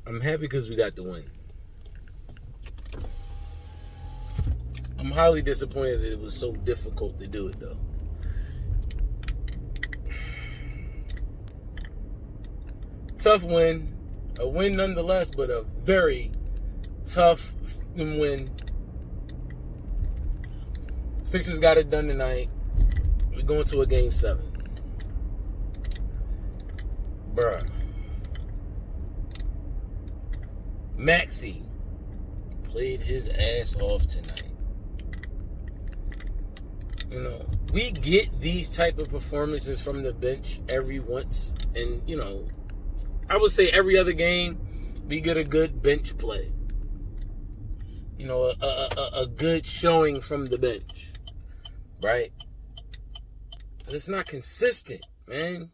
I'm happy because we got the win. I'm highly disappointed that it was so difficult to do it, though. Tough win. A win nonetheless, but a very tough win. Sixers got it done tonight. We're going to a Game 7. Bruh. Maxey played his ass off tonight. You know, we get these type of performances from the bench every once. And, you know, I would say every other game, we get a good bench play. You know, a good showing from the bench. Right? But it's not consistent, man.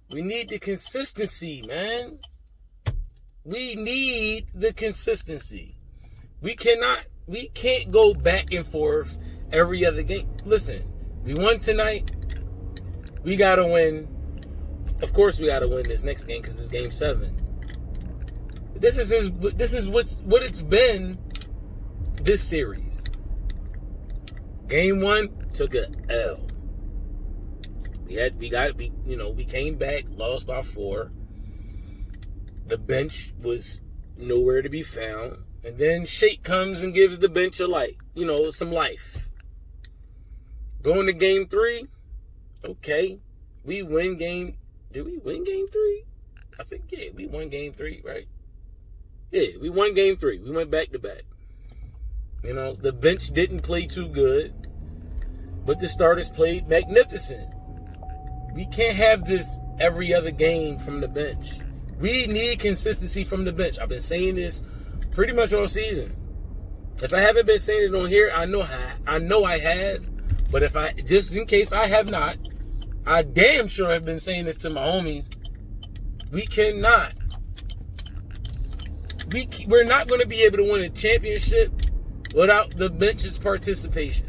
We need the consistency, man. We need the consistency. We can't go back and forth every other game. Listen, we won tonight. We got to win. Of course we got to win this next game because it's Game 7. This is what it's been this series. Game 1 took a L. We came back, lost by 4. The bench was nowhere to be found. And then Shake comes and gives the bench a light, some life. Going to Game 3, okay. We win game. Did we win Game 3? I think, yeah, we won Game 3, right? Yeah, we won Game 3. We went back to back. The bench didn't play too good, but the starters played magnificent. We can't have this every other game from the bench. We need consistency from the bench. I've been saying this pretty much all season. If I haven't been saying it on here, I know I have. But just in case I have not, I damn sure have been saying this to my homies. We cannot. We're not going to be able to win a championship without the bench's participation.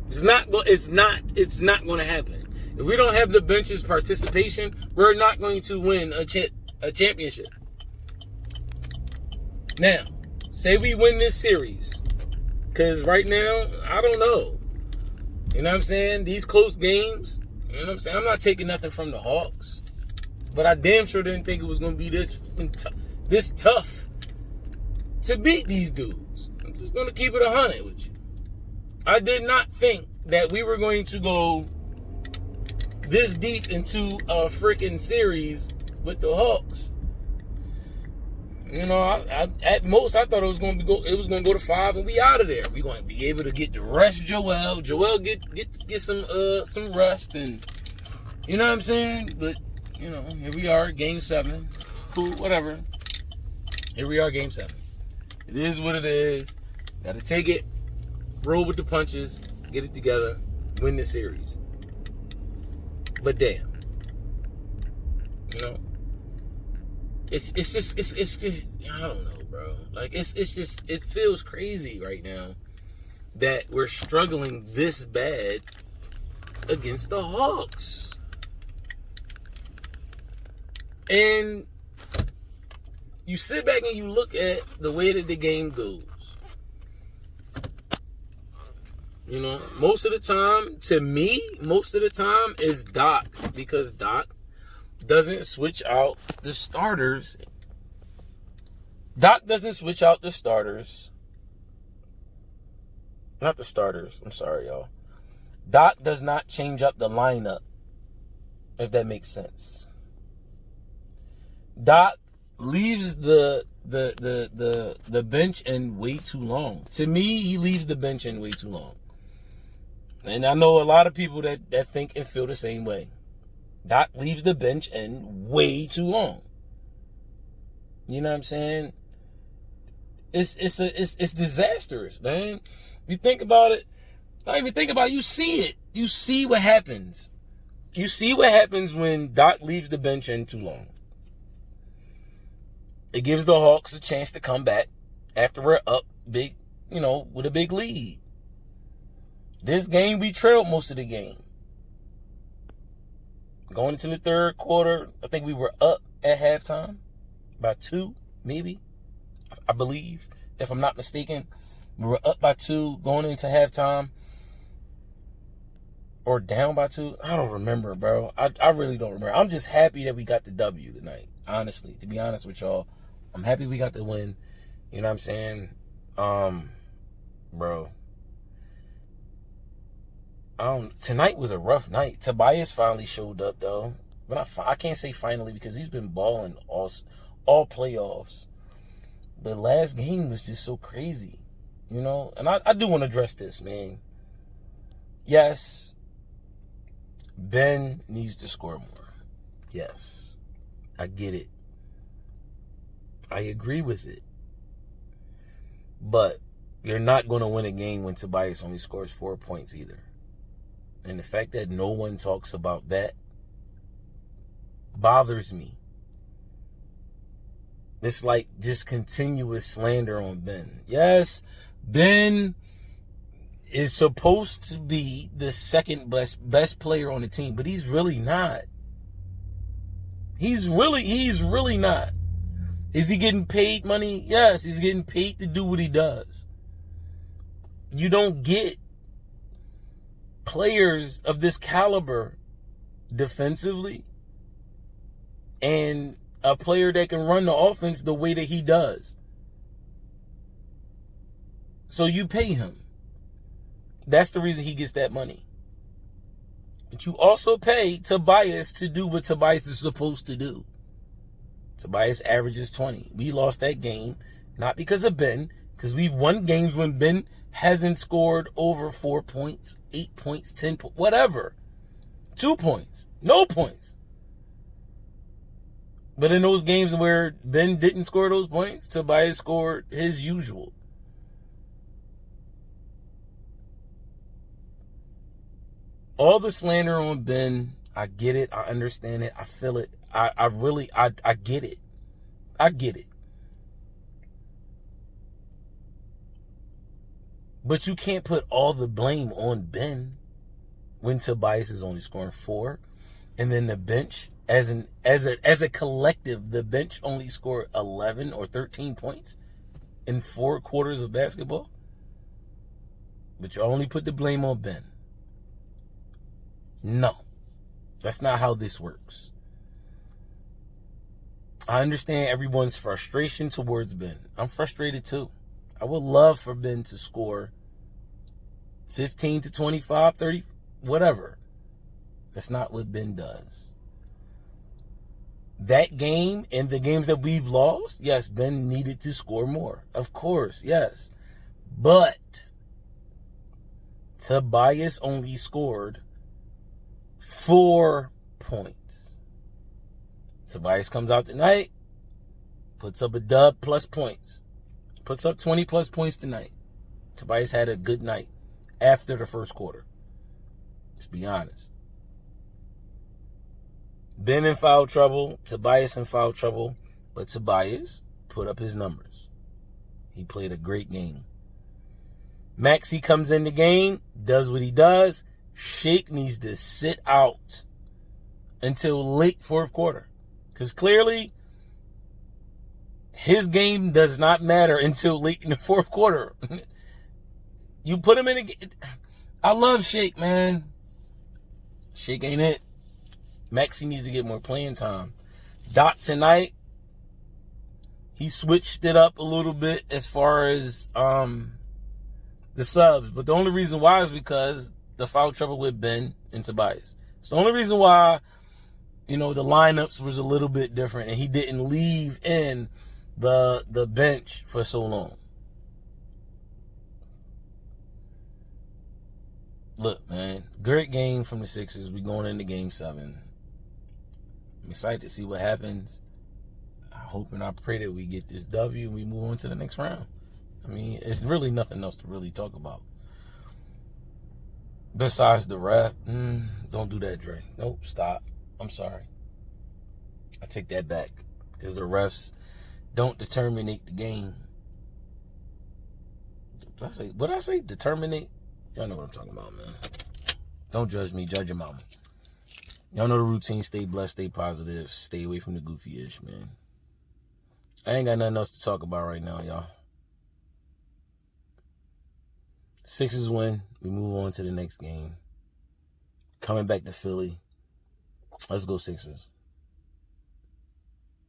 It's not going to happen. If we don't have the bench's participation, we're not going to win a championship. Now, say we win this series. Because right now, I don't know. You know what I'm saying? These close games, you know what I'm saying? I'm not taking nothing from the Hawks. But I damn sure didn't think it was going to be this tough to beat these dudes. I'm just going to keep it 100 with you. I did not think that we were going to go this deep into a freaking series with the Hawks. At most I thought it was going to go to 5 and we out of there. We're going to be able to get the rest Joel. Joel get some rest, and you know what I'm saying? But here we are, Game 7. Cool, whatever. Here we are, Game 7. It is what it is. Got to take it, roll with the punches, get it together, win the series. But damn, it's just I don't know, bro. Like it's just it feels crazy right now that we're struggling this bad against the Hawks. And you sit back and you look at the way that the game goes. Most of the time is Doc, because Doc doesn't switch out the starters. Doc doesn't switch out the starters. Not the starters. I'm sorry, y'all. Doc does not change up the lineup, if that makes sense. Doc leaves the bench in way too long. To me, he leaves the bench in way too long. And I know a lot of people that think and feel the same way. Doc leaves the bench in way too long. You know what I'm saying? It's disastrous, man. You think about it. Don't even think about it. You see it. You see what happens. You see what happens when Doc leaves the bench in too long. It gives the Hawks a chance to come back after we're up big, with a big lead. This game, we trailed most of the game. Going into the third quarter, I think we were up at halftime by 2, maybe. I believe, if I'm not mistaken. We were up by 2 going into halftime. Or down by 2. I don't remember, bro. I really don't remember. I'm just happy that we got the W tonight. Honestly, to be honest with y'all, I'm happy we got the win. You know what I'm saying? Bro. Tonight was a rough night. Tobias finally showed up, though. But I can't say finally because he's been balling all playoffs. But last game was just so crazy, you know? And I do want to address this, man. Yes, Ben needs to score more. Yes, I get it. I agree with it. But you're not going to win a game when Tobias only scores 4 points either. And the fact that no one talks about that bothers me. It's like just continuous slander on Ben. Yes, Ben is supposed to be the second best player on the team, but he's really not. He's really not. Is he getting paid money? Yes, he's getting paid to do what he does. You don't get players of this caliber defensively and a player that can run the offense the way that he does. So you pay him. That's the reason he gets that money. But you also pay Tobias to do what Tobias is supposed to do. Tobias averages 20. We lost that game, not because of Ben, because we've won games when Ben hasn't scored over 4 points, 8 points, 10 points, whatever. 2 points, no points. But in those games where Ben didn't score those points, Tobias scored his usual. All the slander on Ben, I get it. I understand it. I feel it. I get it. I get it. But you can't put all the blame on Ben when Tobias is only scoring 4. And then the bench, as a collective, the bench only scored 11 or 13 points in 4 quarters of basketball. But you only put the blame on Ben. No, that's not how this works. I understand everyone's frustration towards Ben. I'm frustrated too. I would love for Ben to score 15 to 25, 30, whatever. That's not what Ben does. That game and the games that we've lost, yes, Ben needed to score more. Of course, yes. But Tobias only scored 4 points. Tobias comes out tonight, puts up a dub plus points. Puts up 20 plus points tonight. Tobias had a good night after the first quarter. Let's be honest. Ben in foul trouble, Tobias in foul trouble, but Tobias put up his numbers. He played a great game. Maxey comes in the game, does what he does. Shake needs to sit out until late fourth quarter. Because clearly, his game does not matter until late in the fourth quarter. You put him in a game. I love Shake, man. Shake ain't it. Maxey needs to get more playing time. Doc tonight, he switched it up a little bit as far as the subs. But the only reason why is because the foul trouble with Ben and Tobias. It's the only reason why, the lineups was a little bit different and he didn't leave in the bench for so long. Look, man, great game from the Sixers. We going into Game 7. I'm excited to see what happens. I hope and I pray that we get this W and we move on to the next round. I mean, it's really nothing else to really talk about. Besides the ref, don't do that, Dre. Nope, stop. I'm sorry. I take that back because the refs don't determinate the game. What did I say? Determinate? Y'all know what I'm talking about, man. Don't judge me. Judge your mama. Y'all know the routine. Stay blessed, stay positive, stay away from the goofy-ish, man. I ain't got nothing else to talk about right now, y'all. Sixers win. We move on to the next game. Coming back to Philly. Let's go Sixers.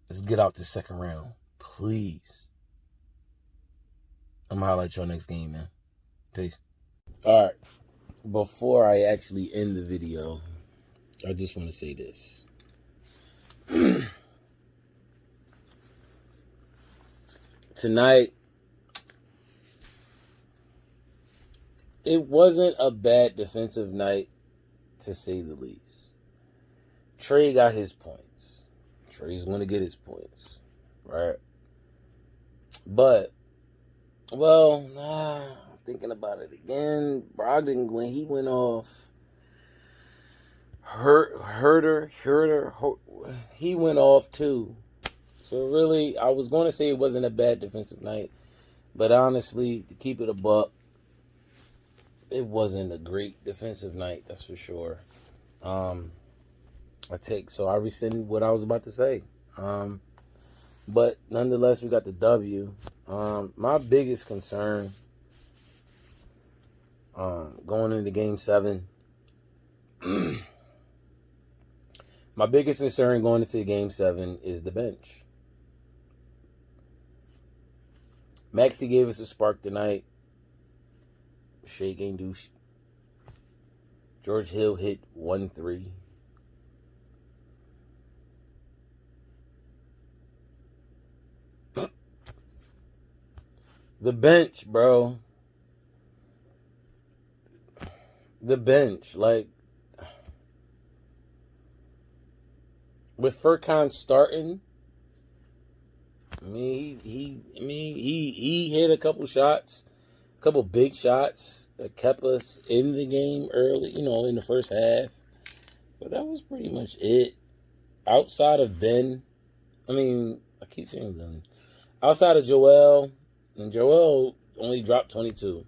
Let's get out the second round. Please. I'm going to highlight y'all next game, man. Peace. All right. Before I actually end the video, I just want to say this. Tonight, it wasn't a bad defensive night, to say the least. Trey got his points. Trey's going to get his points, right? But, well, I'm thinking about it again. Brogdon, when he went off, Herder, he went off too. So really, I was going to say it wasn't a bad defensive night, but honestly, to keep it a buck, it wasn't a great defensive night, that's for sure. I rescind what I was about to say. But nonetheless, we got the W. My biggest concern going into Game 7, my biggest concern going into Game 7 is the bench. Maxey gave us a spark tonight. Shea ain't do. George Hill hit 1-3. The bench, bro. The bench, like, with Furkan starting, he hit a couple shots, a couple big shots that kept us in the game early, in the first half. But that was pretty much it. Outside of Ben, I keep saying Ben. Outside of Joel, and Joel only dropped 22.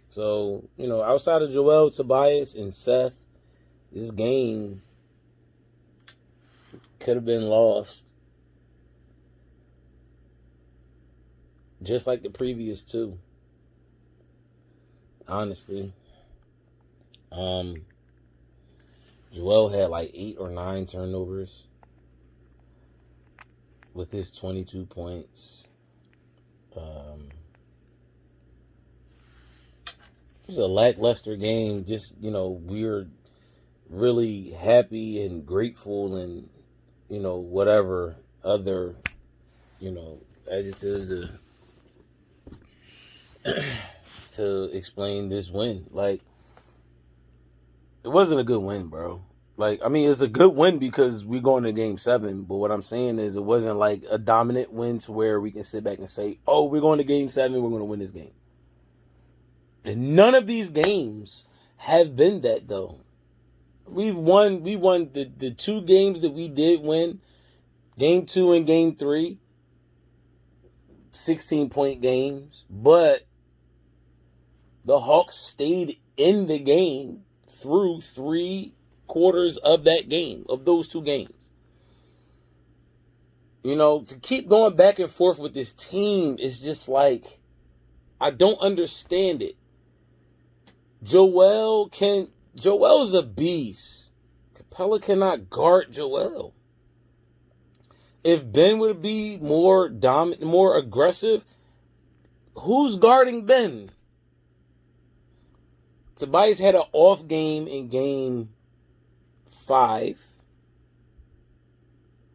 So, outside of Joel, Tobias, and Seth, this game could have been lost. Just like the previous two. Honestly. Joel had like 8 or 9 turnovers with his 22 points. It was a lackluster game. Just, we're really happy and grateful and, whatever other, adjectives to explain this win. Like, it wasn't a good win, bro. Like, it's a good win because we're going to Game 7. But what I'm saying is it wasn't like a dominant win to where we can sit back and say, oh, we're going to Game 7, we're going to win this game. And none of these games have been that, though. We won the 2 games that we did win, Game 2 and Game 3, 16-point games. But the Hawks stayed in the game through 3 quarters of that game, of those 2 games. To keep going back and forth with this team is just like, I don't understand it. Joel's a beast. Capella cannot guard Joel. If Ben would be more dominant, more aggressive, who's guarding Ben? Tobias had an off game in Game 5.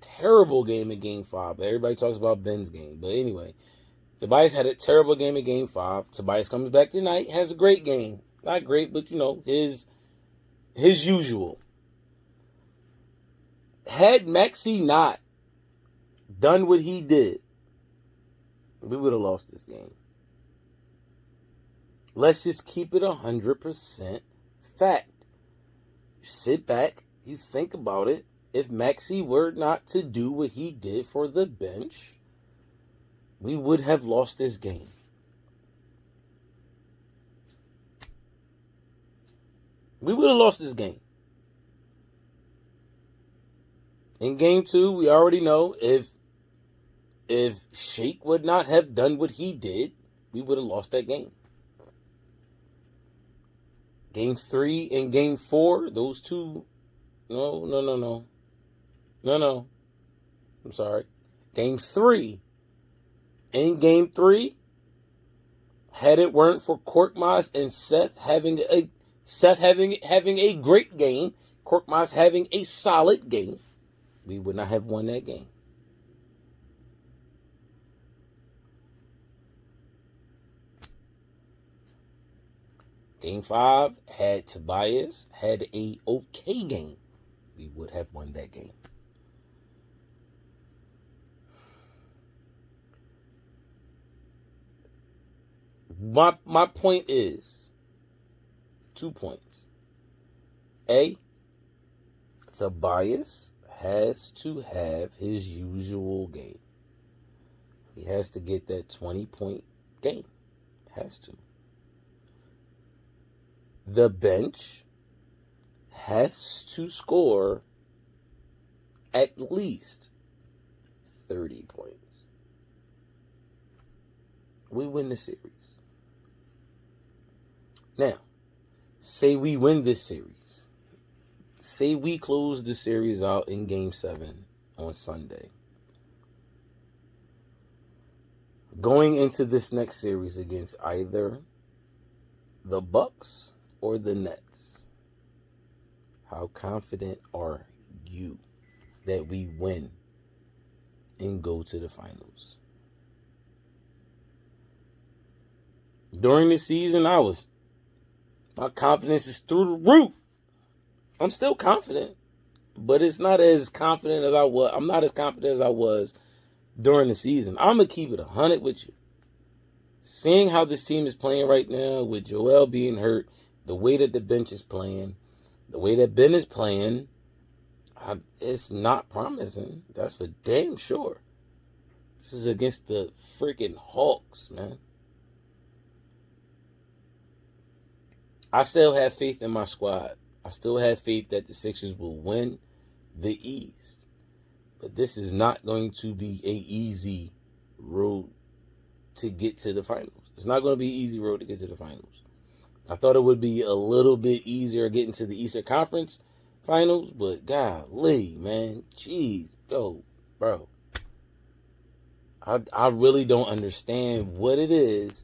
Terrible game in Game 5. Everybody talks about Ben's game. But anyway, Tobias had a terrible game in Game 5. Tobias comes back tonight, has a great game. Not great, but, his usual. Had Maxey not done what he did, we would have lost this game. Let's just keep it 100% fact. You sit back, you think about it. If Maxey were not to do what he did for the bench, we would have lost this game. We would have lost this game. In game 2, we already know if Shake would not have done what he did, we would have lost that game. Game 3 and game 4, those two, no. I'm sorry. Game 3 and game 3, had it weren't for Korkmaz and Seth having a great game, Korkmaz having a solid game, we would not have won that game. Game 5 had Tobias had a okay game, we would have won that game. My point is 2 points. A, Tobias has to have his usual game. He has to get that 20-point game. Has to. The bench has to score at least 30 points. We win the series. Now, say we win this series. Say we close the series out in Game 7 on Sunday. Going into this next series against either the Bucks or the Nets, how confident are you that we win and go to the finals? During the season, my confidence is through the roof. I'm still confident, but it's not as confident as I was. I'm not as confident as I was during the season. I'm going to keep it 100 with you. Seeing how this team is playing right now with Joel being hurt, the way that the bench is playing, the way that Ben is playing, it's not promising. That's for damn sure. This is against the freaking Hawks, man. I still have faith in my squad. I still have faith that the Sixers will win the East. But this is not going to be an easy road to get to the finals. It's not going to be an easy road to get to the finals. I thought it would be a little bit easier getting to the Eastern Conference finals, but golly, man. Jeez, bro. I really don't understand what it is.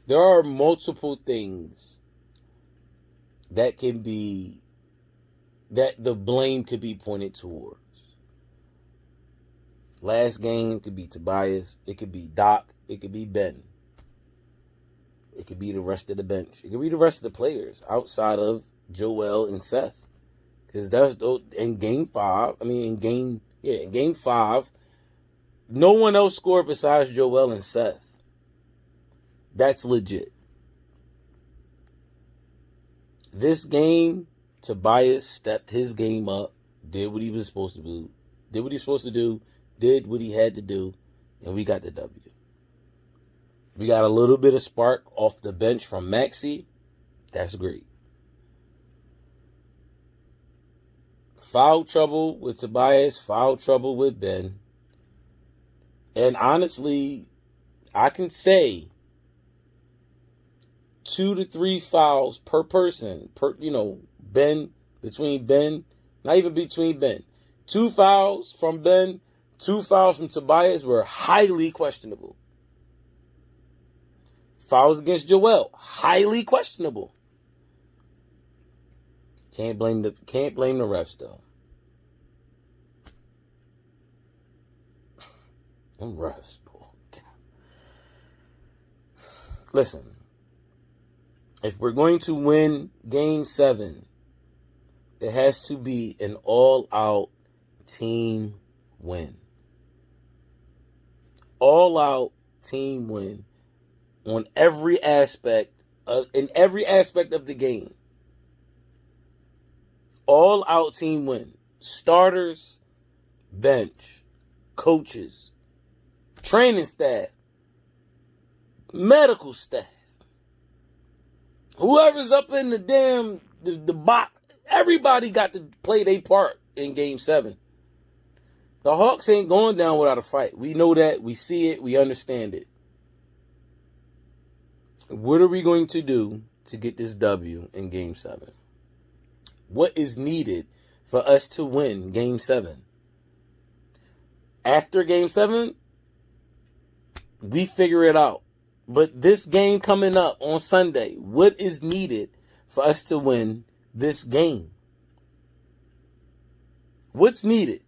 There are multiple things that the blame could be pointed towards. Last game could be Tobias. It could be Doc. It could be Ben. It could be the rest of the bench. It could be the rest of the players outside of Joel and Seth. Because that's in game 5. In game 5, no one else scored besides Joel and Seth. That's legit. This game, Tobias stepped his game up, did what he was supposed to do, did what he had to do, and we got the W. We got a little bit of spark off the bench from Maxey. That's great. Foul trouble with Tobias, foul trouble with Ben. And honestly, I can say 2 to 3 fouls per person, between Ben, not even between Ben. 2 fouls from Ben, 2 fouls from Tobias were highly questionable. Fouls against Joel, highly questionable. Can't blame the refs though. Them refs, boy. Listen. If we're going to win Game 7, it has to be an all-out team win. All-out team win on in every aspect of the game. All-out team win. Starters, bench, coaches, training staff, medical staff. Whoever's up in the damn the box. Everybody got to play their part in Game 7. The Hawks ain't going down without a fight. We know that. We see it. We understand it. What are we going to do to get this W in Game 7? What is needed for us to win Game 7? After Game 7, we figure it out. But this game coming up on Sunday, what is needed for us to win this game? What's needed?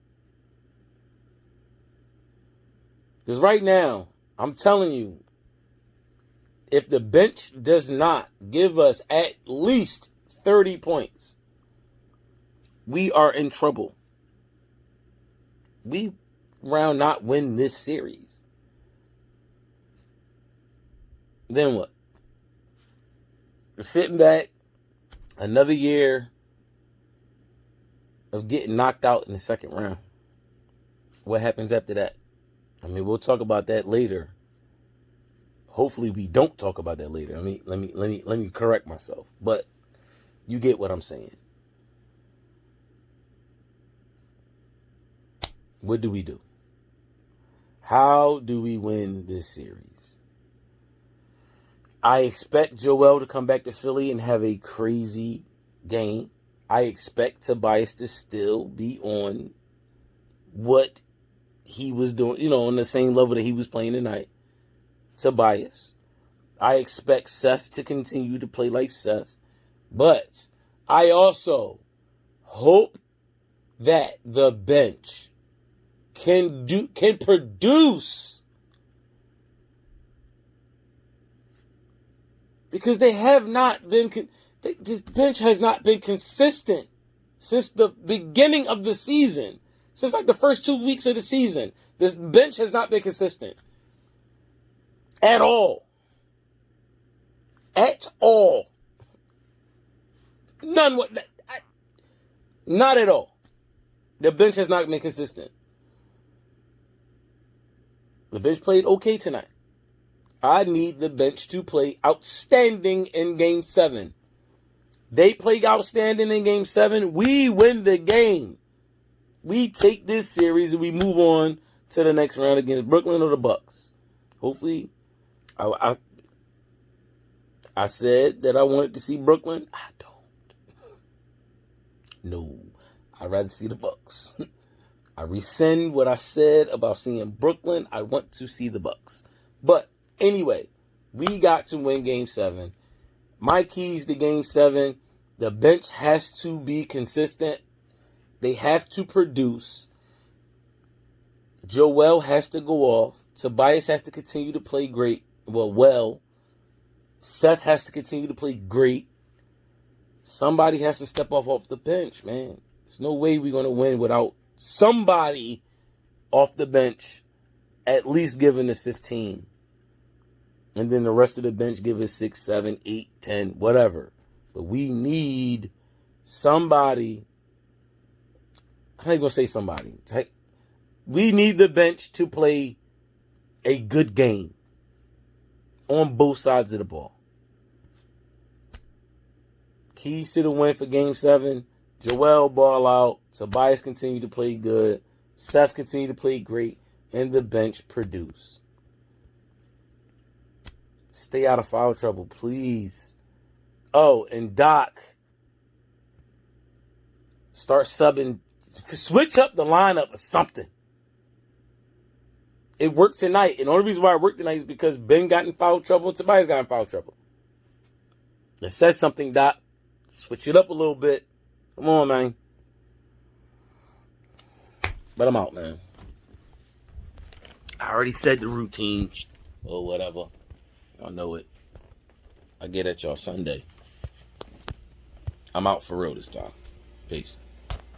Because right now, I'm telling you, if the bench does not give us at least 30 points, we are in trouble. We round not win this series. Then what? We're sitting back another year of getting knocked out in the second round. What happens after that? I mean, we'll talk about that later. Hopefully we don't talk about that later. Let me correct myself. But you get what I'm saying. What do we do? How do we win this series? I expect Joel to come back to Philly and have a crazy game. I expect Tobias to still be on what he was doing, on the same level that he was playing tonight. Tobias. I expect Seth to continue to play like Seth. But I also hope that the bench can produce. Because they have not been, this bench has not been consistent since the beginning of the season. Since like the first 2 weeks of the season, this bench has not been consistent. At all. At all. Not at all. The bench has not been consistent. The bench played okay tonight. I need the bench to play outstanding in Game 7. They play outstanding in Game 7. We win the game. We take this series and we move on to the next round against Brooklyn or the Bucks. Hopefully, I said that I wanted to see Brooklyn. I don't. No, I'd rather see the Bucks. I rescind what I said about seeing Brooklyn. I want to see the Bucks. But anyway, we got to win Game 7. My keys to Game 7, the bench has to be consistent. They have to produce. Joel has to go off. Tobias has to continue to play great. Well. Seth has to continue to play great. Somebody has to step off the bench, man. There's no way we're going to win without somebody off the bench at least giving us 15. And then the rest of the bench give us 6, 7, 8, 10, whatever. But we need somebody. I'm not going to say somebody. We need the bench to play a good game on both sides of the ball. Keys to the win for Game 7. Joel ball out. Tobias continue to play good. Seth continue to play great. And the bench produce. Stay out of foul trouble, please. Oh, and Doc. Start subbing. Switch up the lineup or something. It worked tonight. And the only reason why it worked tonight is because Ben got in foul trouble and Tobias got in foul trouble. It says something, Doc. Switch it up a little bit. Come on, man. But I'm out, man. I already said the routine or whatever. Y'all know it. I get at y'all Sunday. I'm out for real this time. Peace.